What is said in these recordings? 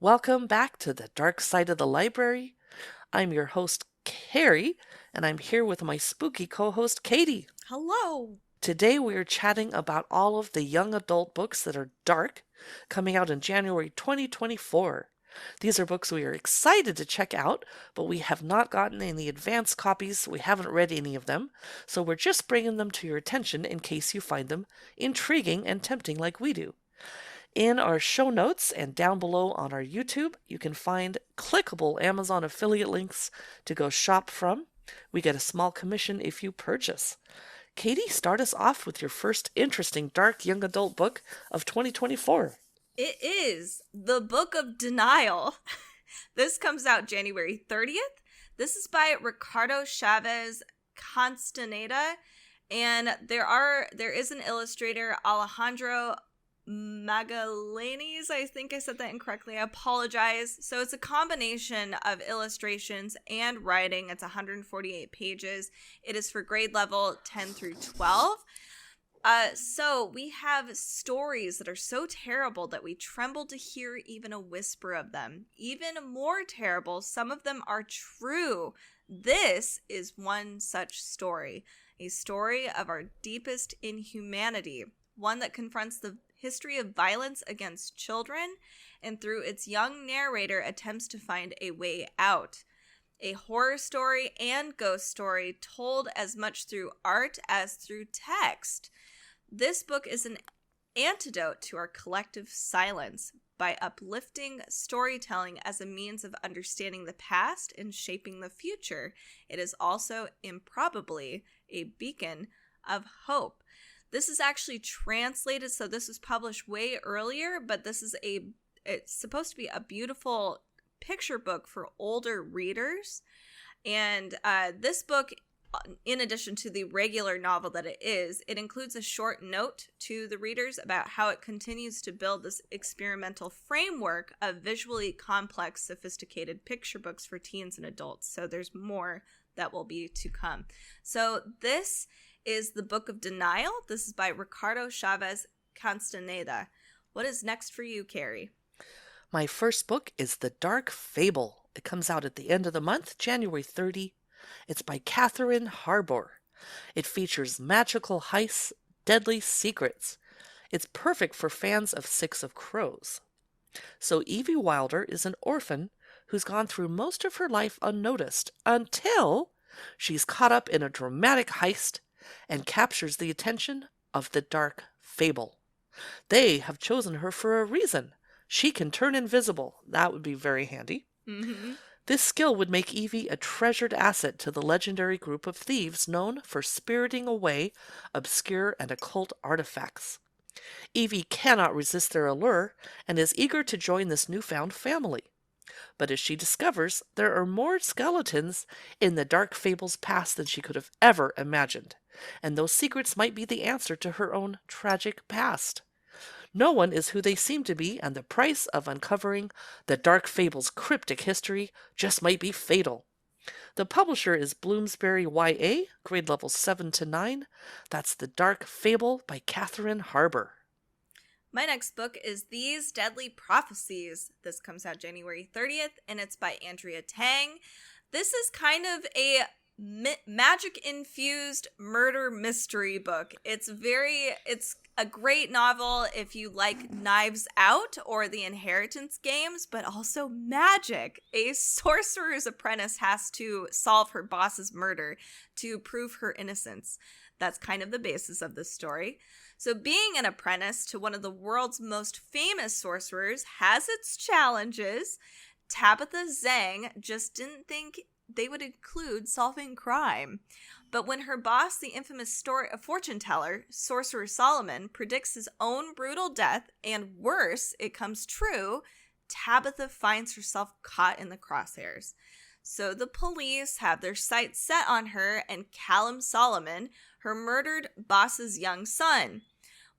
Welcome back to the dark side of the library. I'm your host, Carrie, and I'm here with my spooky co host, Katie. Hello. Today we are chatting about all of the young adult books that are dark, coming out in January 2024. These are books we are excited to check out, but we have not gotten any advance copies. We haven't read any of them, so we're just bringing them to your attention in case you find them intriguing and tempting like we do. In our show notes and down below on our YouTube, you can find clickable Amazon affiliate links to go shop from. We get a small commission if you purchase. Katie, start us off with your first interesting dark young adult book of 2024. It is The Book of Denial. This comes out January 30th. This is by Ricardo Chavez Castaneda, and there is an illustrator, Alejandro Magallanes. I think I said that incorrectly. I apologize. So it's a combination of illustrations and writing. It's 148 pages. It is for grade level 10 through 12. So we have stories that are so terrible that we tremble to hear even a whisper of them. Even more terrible, some of them are true. This is one such story, a story of our deepest inhumanity, one that confronts the history of violence against children, and through its young narrator attempts to find a way out. A horror story and ghost story told as much through art as through text. This book is an antidote to our collective silence by uplifting storytelling as a means of understanding the past and shaping the future. It is also improbably a beacon of hope. This is actually translated, so this was published way earlier, but it's supposed to be a beautiful picture book for older readers. And this book, in addition to the regular novel that it includes a short note to the readers about how it continues to build this experimental framework of visually complex, sophisticated picture books for teens and adults. So there's more that will be to come. So this is The Book of Denial. This is by Ricardo Chavez Castaneda. What is next for you, Carrie? My first book is The Dark Fable. It comes out at the end of the month, January 30. It's by Katherine Harbour. It features magical heists, deadly secrets. It's perfect for fans of Six of Crows. So Evie Wilder is an orphan who's gone through most of her life unnoticed until she's caught up in a dramatic heist and captures the attention of the Dark Fable. They have chosen her for a reason. She can turn invisible. That would be very handy. Mm-hmm. This skill would make Evie a treasured asset to the legendary group of thieves known for spiriting away obscure and occult artifacts. Evie cannot resist their allure and is eager to join this newfound family. But as she discovers, there are more skeletons in the Dark Fable's past than she could have ever imagined, and those secrets might be the answer to her own tragic past. No one is who they seem to be, and the price of uncovering the Dark Fable's cryptic history just might be fatal. The publisher is Bloomsbury YA, grade level 7 to 9. That's The Dark Fable by Katherine Harbour. My next book is These Deadly Prophecies. This comes out January 30th, and it's by Andrea Tang. This is kind of a magic-infused murder mystery book. It's a great novel if you like Knives Out or the Inheritance games, but also magic. A sorcerer's apprentice has to solve her boss's murder to prove her innocence. That's kind of the basis of this story. So being an apprentice to one of the world's most famous sorcerers has its challenges. Tabitha Zhang just didn't think they would include solving crime. But when her boss, the infamous fortune teller, Sorcerer Solomon, predicts his own brutal death, and worse, it comes true, Tabitha finds herself caught in the crosshairs. So the police have their sights set on her and Callum Solomon, her murdered boss's young son.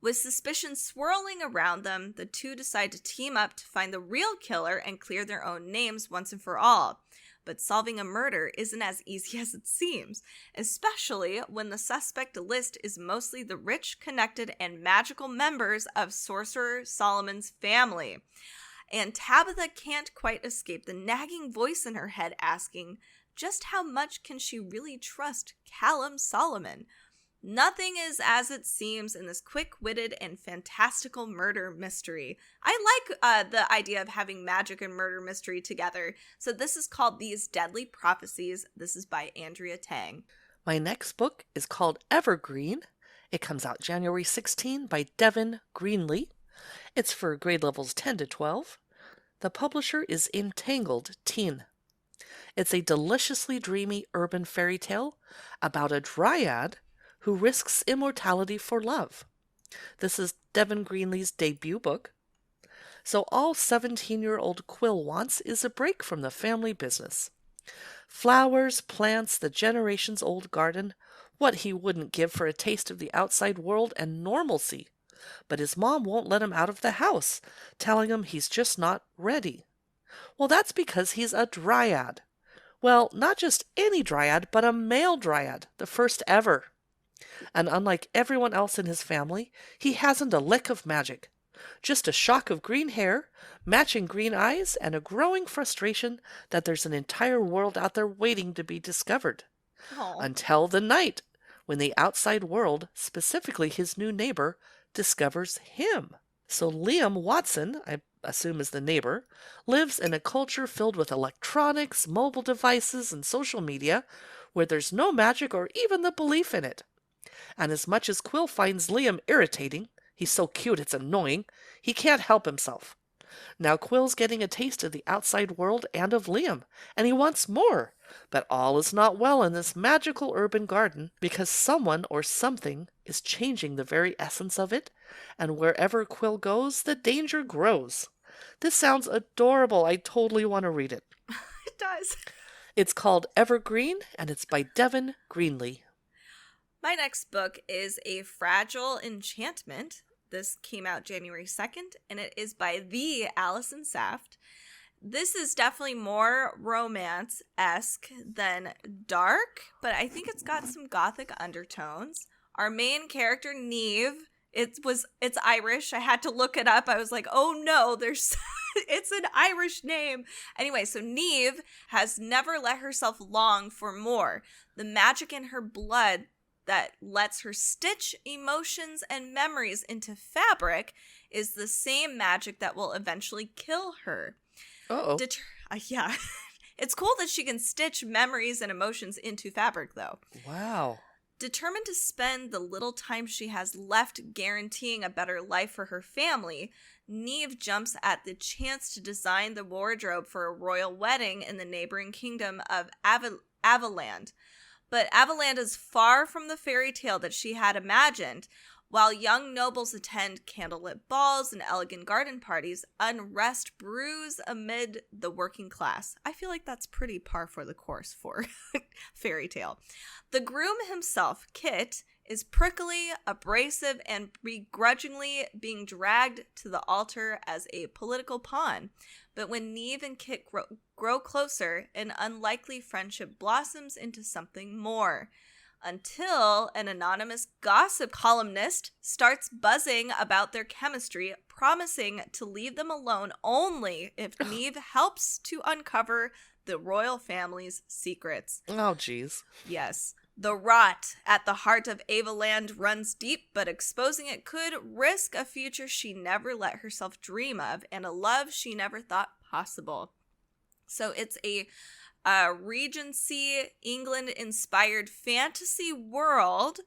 With suspicion swirling around them, the two decide to team up to find the real killer and clear their own names once and for all. But solving a murder isn't as easy as it seems, especially when the suspect list is mostly the rich, connected, and magical members of Sorcerer Solomon's family. and Tabitha can't quite escape the nagging voice in her head asking, just how much can she really trust Callum Solomon? Nothing is as it seems in this quick-witted and fantastical murder mystery. I like the idea of having magic and murder mystery together. So this is called These Deadly Prophecies. This is by Andrea Tang. My next book is called Evergreen. It comes out January 16 by Devin, Greenlee. It's for grade levels 10 to 12. The publisher is Entangled Teen. It's a deliciously dreamy urban fairy tale about a dryad who risks immortality for love. This is Devin Greenlee's debut book. So all 17-year-old Quill wants is a break from the family business. Flowers, plants, the generations-old garden, what he wouldn't give for a taste of the outside world and normalcy. But his mom won't let him out of the house, telling him he's just not ready. Well, that's because he's a dryad. Well, not just any dryad, but a male dryad, the first ever. And unlike everyone else in his family, he hasn't a lick of magic. Just a shock of green hair, matching green eyes, and a growing frustration that there's an entire world out there waiting to be discovered. Aww. Until the night, when the outside world, specifically his new neighbor, discovers him. So Liam Watson, I assume is the neighbor, lives in a culture filled with electronics, mobile devices, and social media, where there's no magic or even the belief in it. And as much as Quill finds Liam irritating, he's so cute it's annoying, he can't help himself. Now Quill's getting a taste of the outside world and of Liam, and he wants more. But all is not well in this magical urban garden, because someone or something is changing the very essence of it, and wherever Quill goes, the danger grows. This sounds adorable. I totally want to read it. It does. It's called Evergreen, and it's by Devin Greenlee. My next book is A Fragile Enchantment. This came out January 2nd, and it is by the Allison Saft. This is definitely more romance-esque than dark, but I think it's got some gothic undertones. Our main character, Neve, it's Irish. I had to look it up. I was like, oh no, it's an Irish name. Anyway, so Neve has never let herself long for more. The magic in her blood that lets her stitch emotions and memories into fabric is the same magic that will eventually kill her. Uh-oh. Yeah. It's cool that she can stitch memories and emotions into fabric, though. Wow. Determined to spend the little time she has left guaranteeing a better life for her family, Neve jumps at the chance to design the wardrobe for a royal wedding in the neighboring kingdom of Avaland. But Avaland is far from the fairy tale that she had imagined. While young nobles attend candlelit balls and elegant garden parties, unrest brews amid the working class. I feel like that's pretty par for the course for fairy tale. The groom himself, Kit, is prickly, abrasive, and begrudgingly being dragged to the altar as a political pawn. But when Neve and Kit grow closer, an unlikely friendship blossoms into something more. Until an anonymous gossip columnist starts buzzing about their chemistry, promising to leave them alone only if Neve helps to uncover the royal family's secrets. Oh, geez. Yes. The rot at the heart of Avaland runs deep, but exposing it could risk a future she never let herself dream of and a love she never thought possible. So it's a Regency England-inspired fantasy world,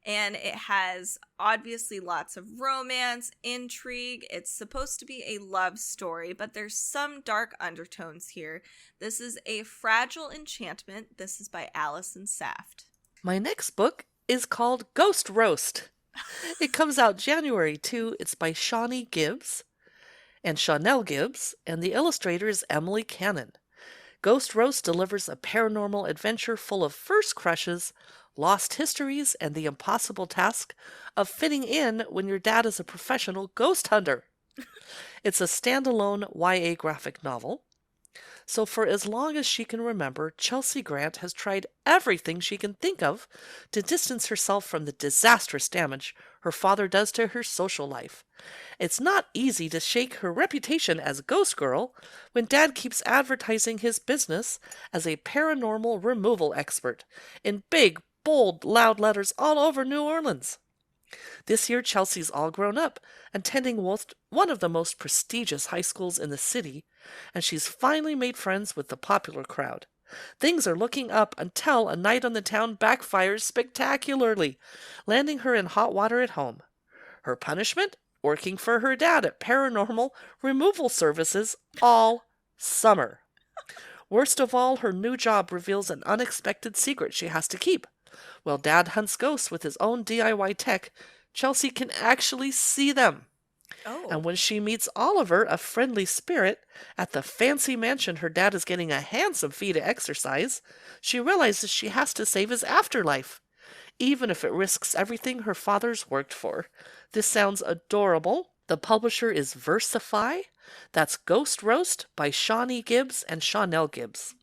and it has obviously lots of romance, intrigue. It's supposed to be a love story, but there's some dark undertones here. This is A Fragile Enchantment. This is by Allison Saft. My next book is called Ghost Roast. It comes out January 2. It's by Shawneé Gibbs and Shawnelle Gibbs, and the illustrator is Emily Cannon. Ghost Roast delivers a paranormal adventure full of first crushes, lost histories, and the impossible task of fitting in when your dad is a professional ghost hunter. It's a standalone YA graphic novel. So for as long as she can remember, Chelsea Grant has tried everything she can think of to distance herself from the disastrous damage her father does to her social life. It's not easy to shake her reputation as a ghost girl when Dad keeps advertising his business as a paranormal removal expert in big, bold, loud letters all over New Orleans. This year, Chelsea's all grown up, attending one of the most prestigious high schools in the city, and she's finally made friends with the popular crowd. Things are looking up until a night on the town backfires spectacularly, landing her in hot water at home. Her punishment? Working for her dad at paranormal removal services all summer. Worst of all, her new job reveals an unexpected secret she has to keep. While Dad hunts ghosts with his own DIY tech, Chelsea can actually see them. And Oh. when she meets Oliver, a friendly spirit, at the fancy mansion her dad is getting a handsome fee to exercise, she realizes she has to save his afterlife, even if it risks everything her father's worked for. This sounds adorable. The publisher is Versify. That's Ghost Roast by Shawneé Gibbs and Shawnelle Gibbs.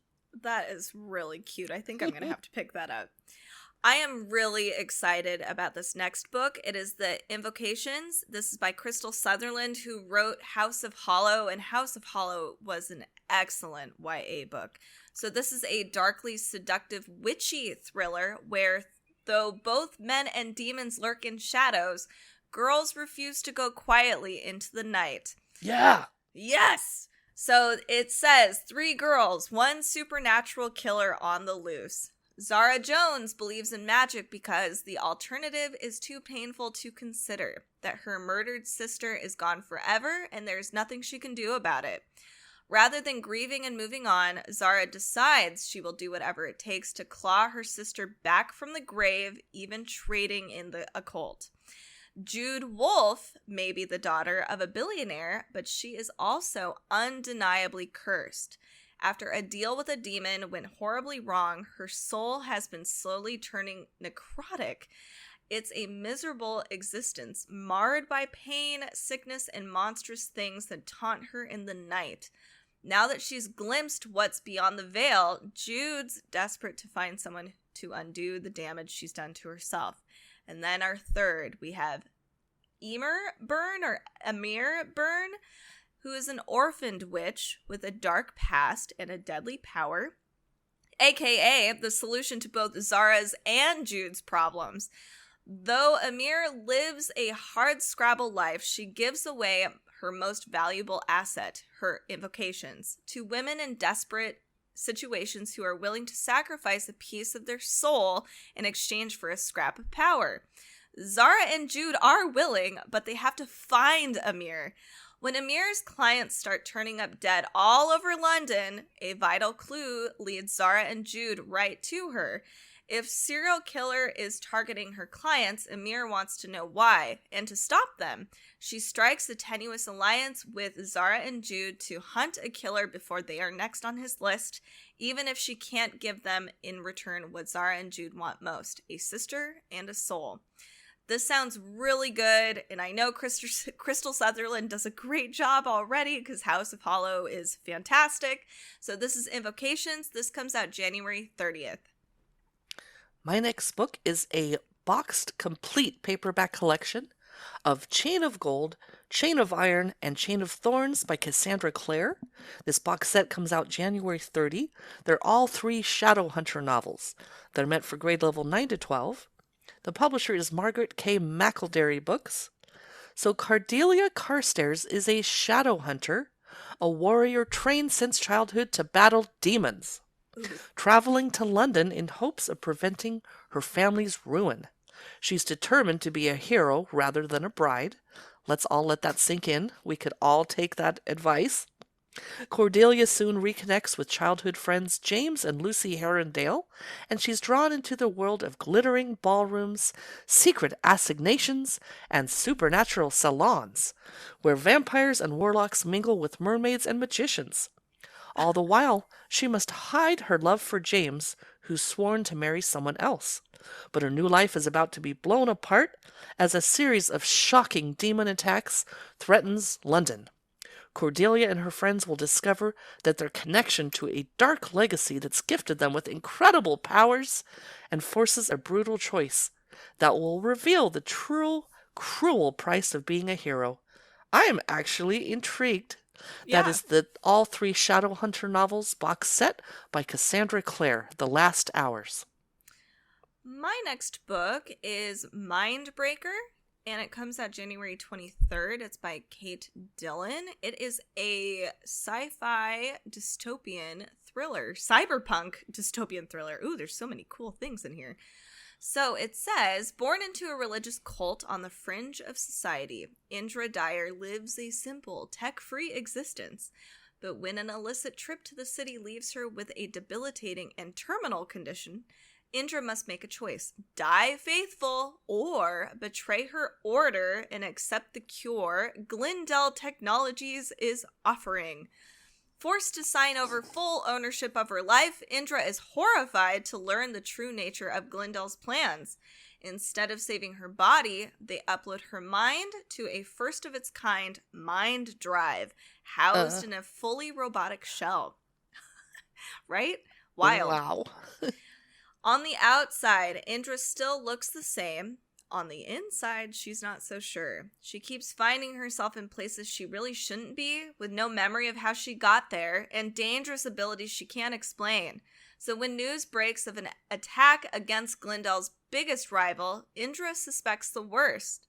That is really cute. I think I'm going to have to pick that up. I am really excited about this next book. It is the Invocations. This is by Krystal Sutherland, who wrote House of Hollow, and House of Hollow was an excellent YA book. So this is a darkly seductive, witchy thriller where, though both men and demons lurk in shadows, girls refuse to go quietly into the night. Yeah! Yes! So it says 3 girls, 1 supernatural killer on the loose. Zara Jones believes in magic because the alternative is too painful to consider, that her murdered sister is gone forever and there's nothing she can do about it. Rather than grieving and moving on, Zara decides she will do whatever it takes to claw her sister back from the grave, even trading in the occult. Jude Wolfe may be the daughter of a billionaire, but she is also undeniably cursed. After a deal with a demon went horribly wrong, her soul has been slowly turning necrotic. It's a miserable existence, marred by pain, sickness, and monstrous things that taunt her in the night. Now that she's glimpsed what's beyond the veil, Jude's desperate to find someone to undo the damage she's done to herself. And then our third, we have Amir Byrne, who is an orphaned witch with a dark past and a deadly power, aka the solution to both Zara's and Jude's problems. Though Amir lives a hard-scrabble life, she gives away her most valuable asset, her invocations, to women in desperate situations who are willing to sacrifice a piece of their soul in exchange for a scrap of power. Zara and Jude are willing, but they have to find Amir. When Amir's clients start turning up dead all over London, a vital clue leads Zara and Jude right to her. If serial killer is targeting her clients, Amir wants to know why and to stop them. She strikes a tenuous alliance with Zara and Jude to hunt a killer before they are next on his list, even if she can't give them in return what Zara and Jude want most, a sister and a soul. This sounds really good, and I know Krystal Sutherland does a great job already because House of Hollow is fantastic. So this is Invocations. This comes out January 30th. My next book is a boxed complete paperback collection of Chain of Gold, Chain of Iron, and Chain of Thorns by Cassandra Clare. This box set comes out January 30. They're all 3 Shadowhunter novels. They're meant for grade level 9 to 12. The publisher is Margaret K. McElderry Books. So Cordelia Carstairs is a shadow hunter, a warrior trained since childhood to battle demons, traveling to London in hopes of preventing her family's ruin. She's determined to be a hero rather than a bride. Let's all let that sink in. We could all take that advice. Cordelia soon reconnects with childhood friends James and Lucy Herondale, and she's drawn into the world of glittering ballrooms, secret assignations, and supernatural salons, where vampires and warlocks mingle with mermaids and magicians. All the while, she must hide her love for James, who's sworn to marry someone else. But her new life is about to be blown apart as a series of shocking demon attacks threatens London. Cordelia and her friends will discover that their connection to a dark legacy that's gifted them with incredible powers and forces a brutal choice that will reveal the true, cruel price of being a hero. I am actually intrigued. That Yeah. is the all three Shadowhunter novels box set by Cassandra Clare, The Last Hours. My next book is Mindbreaker, and it comes out January 23rd. It's by Kate Dillon. It is a sci-fi dystopian thriller, cyberpunk dystopian thriller. Ooh, there's so many cool things in here. So it says, born into a religious cult on the fringe of society, Indra Dyer lives a simple, tech-free existence. But when an illicit trip to the city leaves her with a debilitating and terminal condition, Indra must make a choice: die faithful or betray her order and accept the cure Glendale Technologies is offering. Forced to sign over full ownership of her life, Indra is horrified to learn the true nature of Glendale's plans. Instead of saving her body, they upload her mind to a first-of-its-kind mind drive housed in a fully robotic shell. Right? Wild. Wow. On the outside, Indra still looks the same. On the inside, she's not so sure. She keeps finding herself in places she really shouldn't be, with no memory of how she got there, and dangerous abilities she can't explain. So when news breaks of an attack against Glendale's biggest rival, Indra suspects the worst.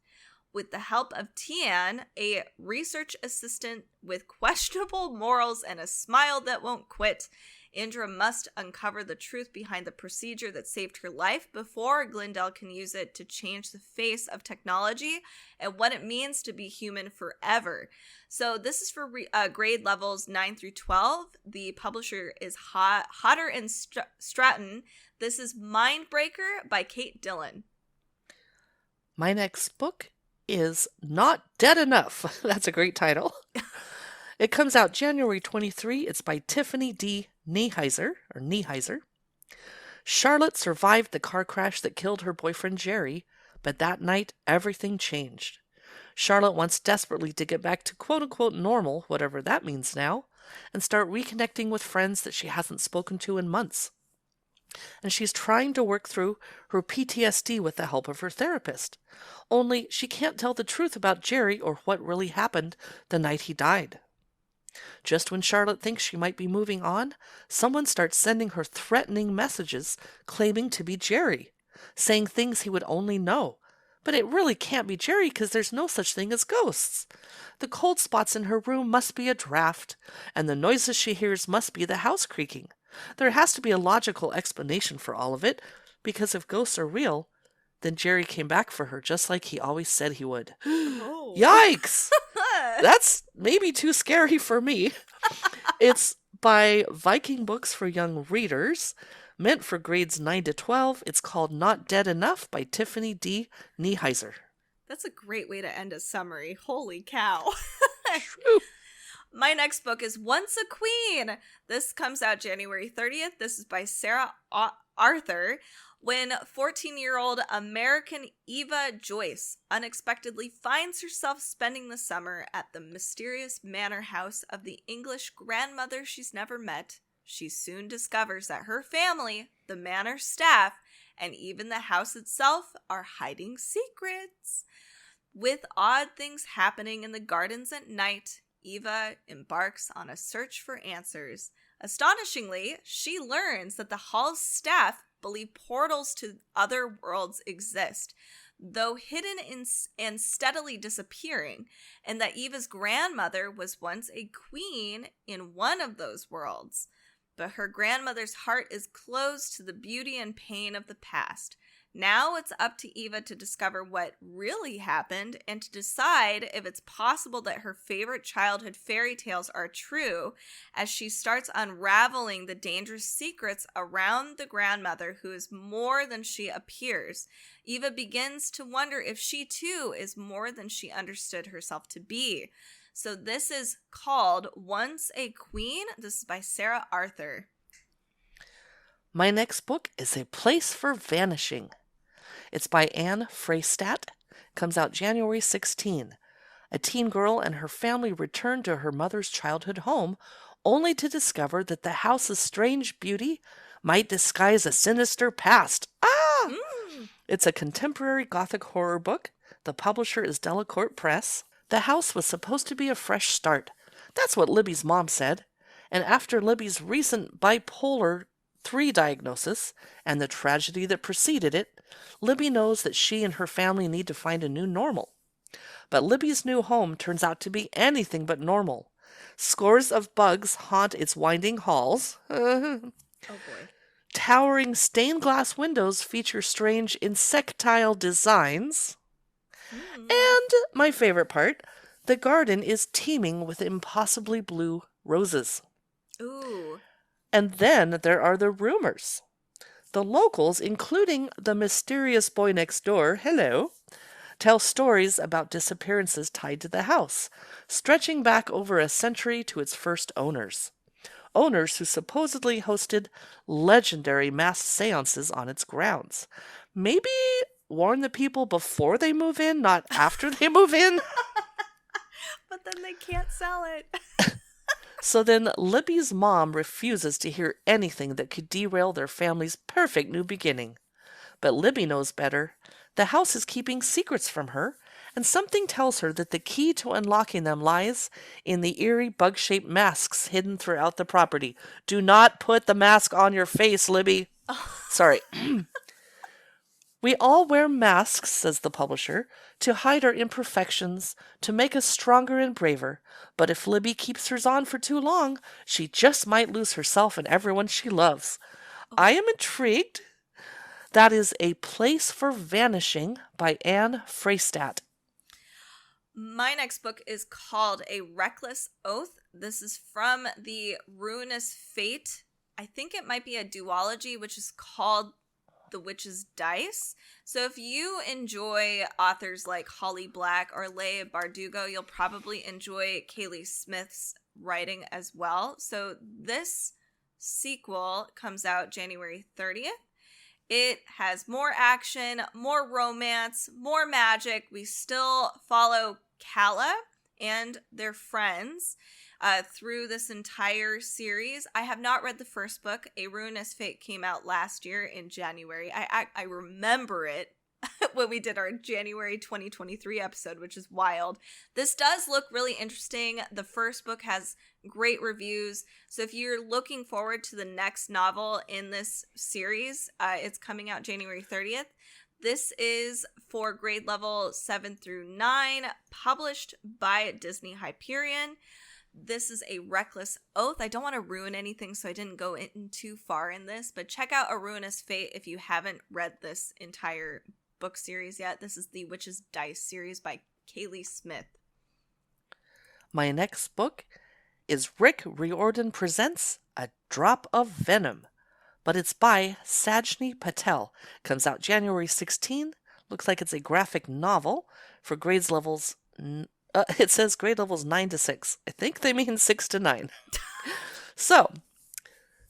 With the help of Tian, a research assistant with questionable morals and a smile that won't quit, Indra must uncover the truth behind the procedure that saved her life before Glendale can use it to change the face of technology and what it means to be human forever. So this is for grade levels 9 through 12. The publisher is Hodder and Stratton. This is Mindbreaker by Kate Dillon. My next book is Not Dead Enough. That's a great title. It comes out January 23. It's by Tyffany D. Neiheiser. Charlotte survived the car crash that killed her boyfriend Jerry, but that night everything changed. Charlotte wants desperately to get back to quote-unquote normal, whatever that means now, and start reconnecting with friends that she hasn't spoken to in months. And she's trying to work through her PTSD with the help of her therapist. Only she can't tell the truth about Jerry or what really happened the night he died. Just when Charlotte thinks she might be moving on, someone starts sending her threatening messages claiming to be Jerry, saying things he would only know. But it really can't be Jerry because there's no such thing as ghosts. The cold spots in her room must be a draft, and the noises she hears must be the house creaking. There has to be a logical explanation for all of it, because if ghosts are real, then Jerry came back for her just like he always said he would. Oh. Yikes! That's maybe too scary for me. It's by Viking Books for Young Readers, meant for grades 9 to 12. It's called Not Dead Enough by Tyffany D. Neiheiser. That's a great way to end a summary. Holy cow. True. My next book is Once a Queen. This comes out January 30th. This is by Sarah Arthur. When 14-year-old American Eva Joyce unexpectedly finds herself spending the summer at the mysterious manor house of the English grandmother she's never met, she soon discovers that her family, the manor staff, and even the house itself are hiding secrets. With odd things happening in the gardens at night, Eva embarks on a search for answers. Astonishingly, she learns that the hall's staff believe portals to other worlds exist, though hidden and steadily disappearing, and that Eva's grandmother was once a queen in one of those worlds. But her grandmother's heart is closed to the beauty and pain of the past. Now it's up to Eva to discover what really happened and to decide if it's possible that her favorite childhood fairy tales are true, as she starts unraveling the dangerous secrets around the grandmother who is more than she appears. Eva begins to wonder if she too is more than she understood herself to be. So this is called Once a Queen. This is by Sarah Arthur. My next book is A Place for Vanishing. It's by Anne Fraistat. Comes out January 16. A teen girl and her family return to her mother's childhood home, only to discover that the house's strange beauty might disguise a sinister past. Ah! Mm. It's a contemporary Gothic horror book. The publisher is Delacourt Press. The house was supposed to be a fresh start. That's what Libby's mom said. And after Libby's recent bipolar 3 diagnosis and the tragedy that preceded it, Libby knows that she and her family need to find a new normal. But Libby's new home turns out to be anything but normal. Scores of bugs haunt its winding halls. Oh boy. Towering stained glass windows feature strange insectile designs. And my favorite part, the garden is teeming with impossibly blue roses. Ooh. And then there are the rumors. The locals, including the mysterious boy next door, hello, tell stories about disappearances tied to the house, stretching back over a century to its first owners. Owners who supposedly hosted legendary mass seances on its grounds. Maybe warn the people before they move in, not after they move in? But then they can't sell it. So then Libby's mom refuses to hear anything that could derail their family's perfect new beginning. But Libby knows better. The house is keeping secrets from her, and something tells her that the key to unlocking them lies in the eerie bug-shaped masks hidden throughout the property. Do not put the mask on your face, Libby. Sorry. We all wear masks, says the publisher, to hide our imperfections, to make us stronger and braver. But if Libby keeps hers on for too long, she just might lose herself and everyone she loves. I am intrigued. That is A Place for Vanishing by Anne Fraistat. My next book is called A Reckless Oath. This is from the Ruinous Fate. I think it might be a duology, which is called The Witch's Dice. So if you enjoy authors like Holly Black or Leigh Bardugo, you'll probably enjoy Kaylee Smith's writing as well. So this sequel comes out January 30th. It has more action, more romance, more magic. We still follow Calla and their friends through this entire series. I have not read the first book. A Ruinous Fate came out last year in January. I remember it when we did our January 2023 episode, which is wild. This does look really interesting. The first book has great reviews. So if you're looking forward to the next novel in this series, it's coming out January 30th. This is for grade level 7 through 9, published by Disney Hyperion. This is A Reckless Oath. I don't want to ruin anything, so I didn't go in too far in this, but check out A Ruinous Fate if you haven't read this entire book series yet. This is the Witch's Dice series by Kaylee Smith. My next book is Rick Riordan Presents A Drop of Venom, but it's by Sajni Patel. Comes out January 16. Looks like it's a graphic novel for grades levels. It says grade levels 9 to 6. I think they mean 6 to 9. So,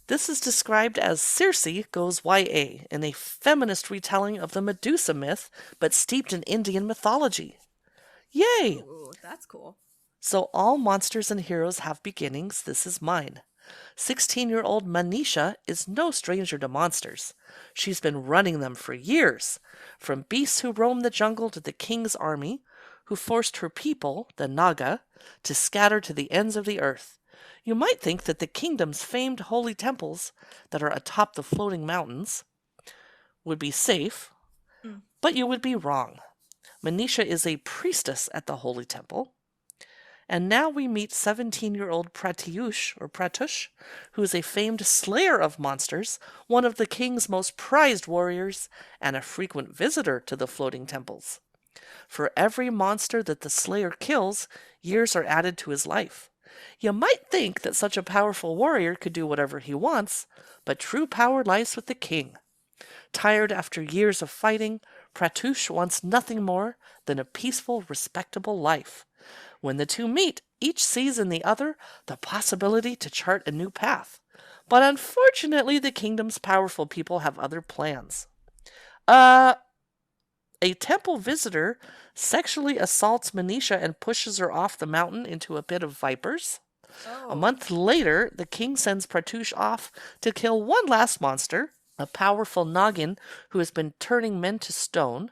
this is described as Circe Goes YA in a feminist retelling of the Medusa myth, but steeped in Indian mythology. Yay! Ooh, that's cool. So all monsters and heroes have beginnings. This is mine. 16-year-old Manisha is no stranger to monsters. She's been running them for years. From beasts who roam the jungle to the king's army, who forced her people, the Naga, to scatter to the ends of the earth. You might think that the kingdom's famed holy temples that are atop the floating mountains would be safe, but you would be wrong. Manisha is a priestess at the holy temple. And now we meet 17-year-old Pratush, who is a famed slayer of monsters, one of the king's most prized warriors, and a frequent visitor to the floating temples. For every monster that the slayer kills, years are added to his life. You might think that such a powerful warrior could do whatever he wants, but true power lies with the king. Tired after years of fighting, Pratush wants nothing more than a peaceful, respectable life. When the two meet, each sees in the other the possibility to chart a new path. But unfortunately, the kingdom's powerful people have other plans. A temple visitor sexually assaults Manisha and pushes her off the mountain into a pit of vipers. A Oh. month later, the king sends Pratouche off to kill one last monster, a powerful noggin who has been turning men to stone,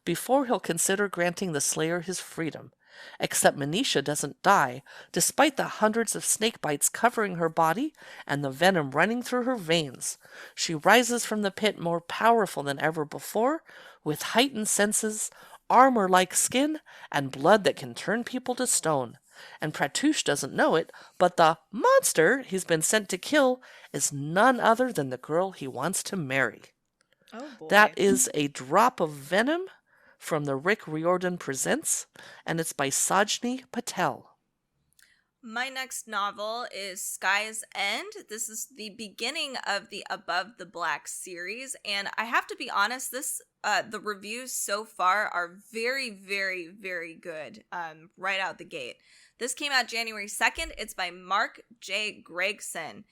before he'll consider granting the slayer his freedom. Except Manisha doesn't die, despite the hundreds of snake bites covering her body and the venom running through her veins. She rises from the pit more powerful than ever before, with heightened senses, armor like skin, and blood that can turn people to stone. And Pratouche doesn't know it, but the monster he's been sent to kill is none other than the girl he wants to marry. Oh boy. That is A Drop of Venom from the Rick Riordan Presents, and it's by Sajni Patel. My next novel is Sky's End. This is the beginning of the Above the Black series, and I have to be honest, the reviews so far are very, very, very good right out the gate. This came out January 2nd. It's by Mark J. Gregson.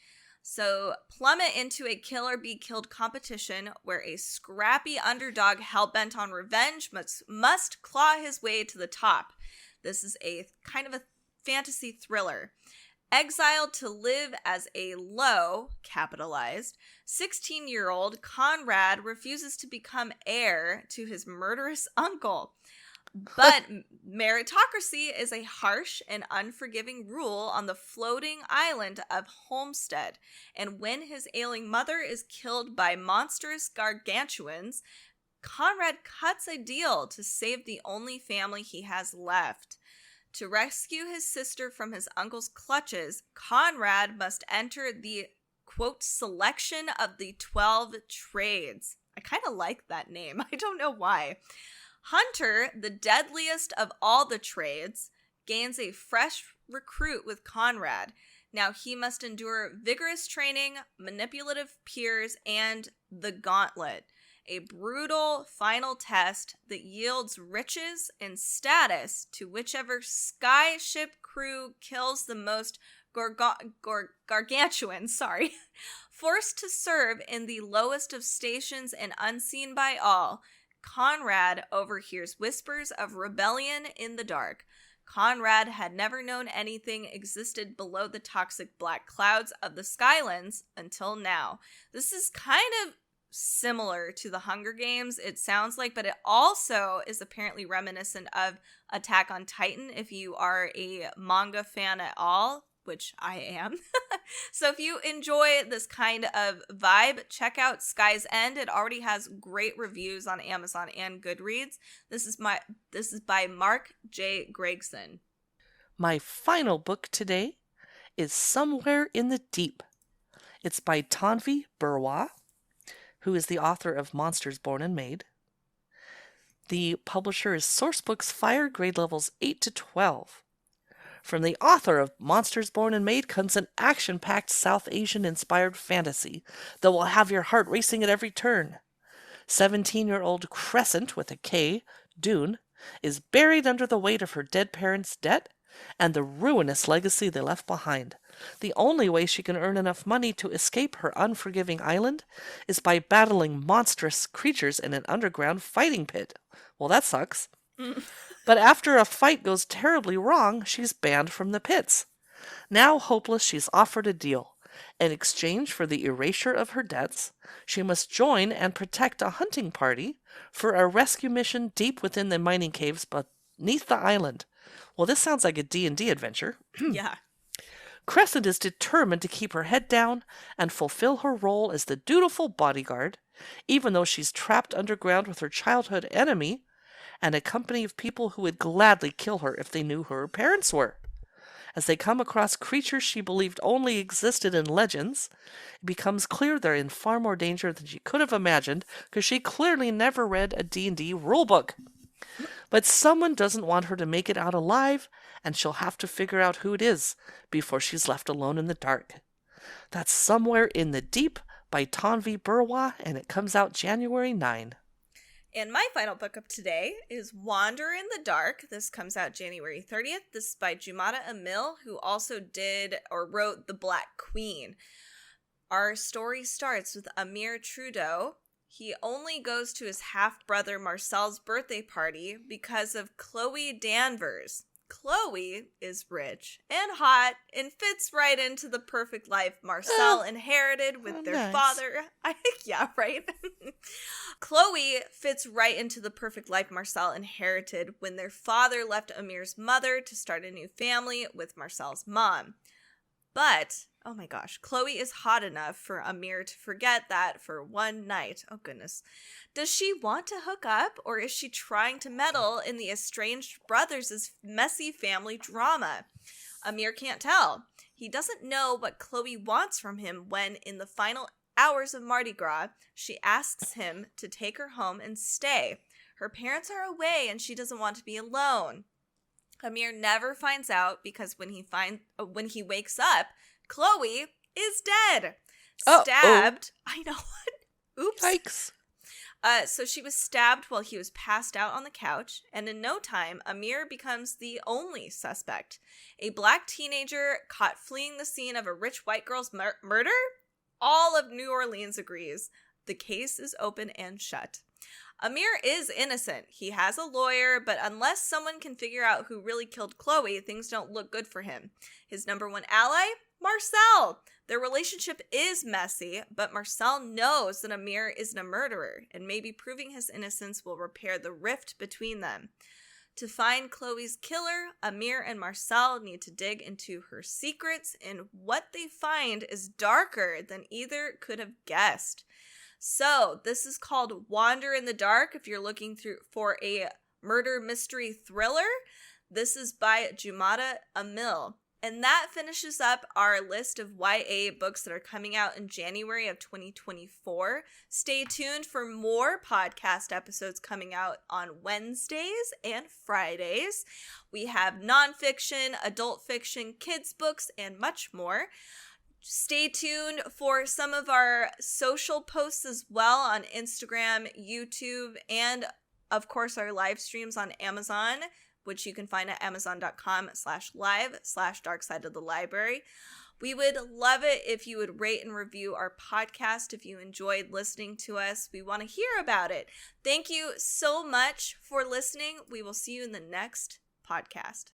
So, plummet into a kill or be killed competition where a scrappy underdog hell-bent on revenge must claw his way to the top. This is a kind of a fantasy thriller. Exiled to live as a low, capitalized, 16-year-old, Conrad refuses to become heir to his murderous uncle. But meritocracy is a harsh and unforgiving rule on the floating island of Homestead, and when his ailing mother is killed by monstrous gargantuans, Conrad cuts a deal to save the only family he has left. To rescue his sister from his uncle's clutches, Conrad must enter the, quote, selection of the 12 trades. I kind of like that name. I don't know why. Hunter, the deadliest of all the trades, gains a fresh recruit with Conrad. Now he must endure vigorous training, manipulative peers, and the gauntlet. A brutal final test that yields riches and status to whichever skyship crew kills the most gargantuans, Forced to serve in the lowest of stations and unseen by all, Conrad overhears whispers of rebellion in the dark. Conrad had never known anything existed below the toxic black clouds of the Skylands until now. This is kind of similar to the Hunger Games, it sounds like, but it also is apparently reminiscent of Attack on Titan, if you are a manga fan at all, which I am. So if you enjoy this kind of vibe, check out Sky's End. It already has great reviews on Amazon and Goodreads. This is by Mark J. Gregson. My final book today is Somewhere in the Deep. It's by Tanvi Burwa, who is the author of Monsters Born and Made. The publisher is Sourcebooks Fire, grade levels 8 to 12. From the author of Monsters Born and Made comes an action-packed South Asian-inspired fantasy that will have your heart racing at every turn. 17-year-old Crescent, with a K, Dune, is buried under the weight of her dead parents' debt and the ruinous legacy they left behind. The only way she can earn enough money to escape her unforgiving island is by battling monstrous creatures in an underground fighting pit. Well, that sucks. But after a fight goes terribly wrong, she's banned from the pits. Now hopeless, she's offered a deal. In exchange for the erasure of her debts, she must join and protect a hunting party for a rescue mission deep within the mining caves beneath the island. Well, this sounds like a D&D adventure. Yeah. Crescent is determined to keep her head down and fulfill her role as the dutiful bodyguard, even though she's trapped underground with her childhood enemy and a company of people who would gladly kill her if they knew who her parents were. As they come across creatures she believed only existed in legends, it becomes clear they're in far more danger than she could have imagined, because she clearly never read a D&D rulebook. But someone doesn't want her to make it out alive, and she'll have to figure out who it is before she's left alone in the dark. That's Somewhere in the Deep by Tanvi Burwa, and it comes out January 9. And my final book of today is Wander in the Dark. This comes out January 30th. This is by Jumata Emil, who also wrote The Black Queen. Our story starts with Amir Trudeau. He only goes to his half-brother Marcel's birthday party because of Chloe Danvers. Chloe is rich and hot and fits right into the perfect life Marcel inherited with their nice. father. Yeah, right? Chloe fits right into the perfect life Marcel inherited when their father left Amir's mother to start a new family with Marcel's mom. But, oh my gosh, Chloe is hot enough for Amir to forget that for one night. Oh goodness. Does she want to hook up, or is she trying to meddle in the estranged brothers' messy family drama? Amir can't tell. He doesn't know what Chloe wants from him when, in the final hours of Mardi Gras, she asks him to take her home and stay. Her parents are away and she doesn't want to be alone. Amir never finds out because when he wakes up, Chloe is dead. Stabbed. I know. Oops. Yikes. So she was stabbed while he was passed out on the couch, and in no time, Amir becomes the only suspect. A black teenager caught fleeing the scene of a rich white girl's murder? All of New Orleans agrees. The case is open and shut. Amir is innocent. He has a lawyer, but unless someone can figure out who really killed Chloe, things don't look good for him. His number one ally? Marcel. Their relationship is messy, but Marcel knows that Amir isn't a murderer, and maybe proving his innocence will repair the rift between them. To find Chloe's killer, Amir and Marcel need to dig into her secrets, and what they find is darker than either could have guessed. So, this is called Wander in the Dark if you're looking for a murder mystery thriller. This is by Jumada Amil. And that finishes up our list of YA books that are coming out in January of 2024. Stay tuned for more podcast episodes coming out on Wednesdays and Fridays. We have nonfiction, adult fiction, kids books, and much more. Stay tuned for some of our social posts as well on Instagram, YouTube, and of course our live streams on Amazon, which you can find at amazon.com/live/darksideofthelibrary. We would love it if you would rate and review our podcast if you enjoyed listening to us. We want to hear about it. Thank you so much for listening. We will see you in the next podcast.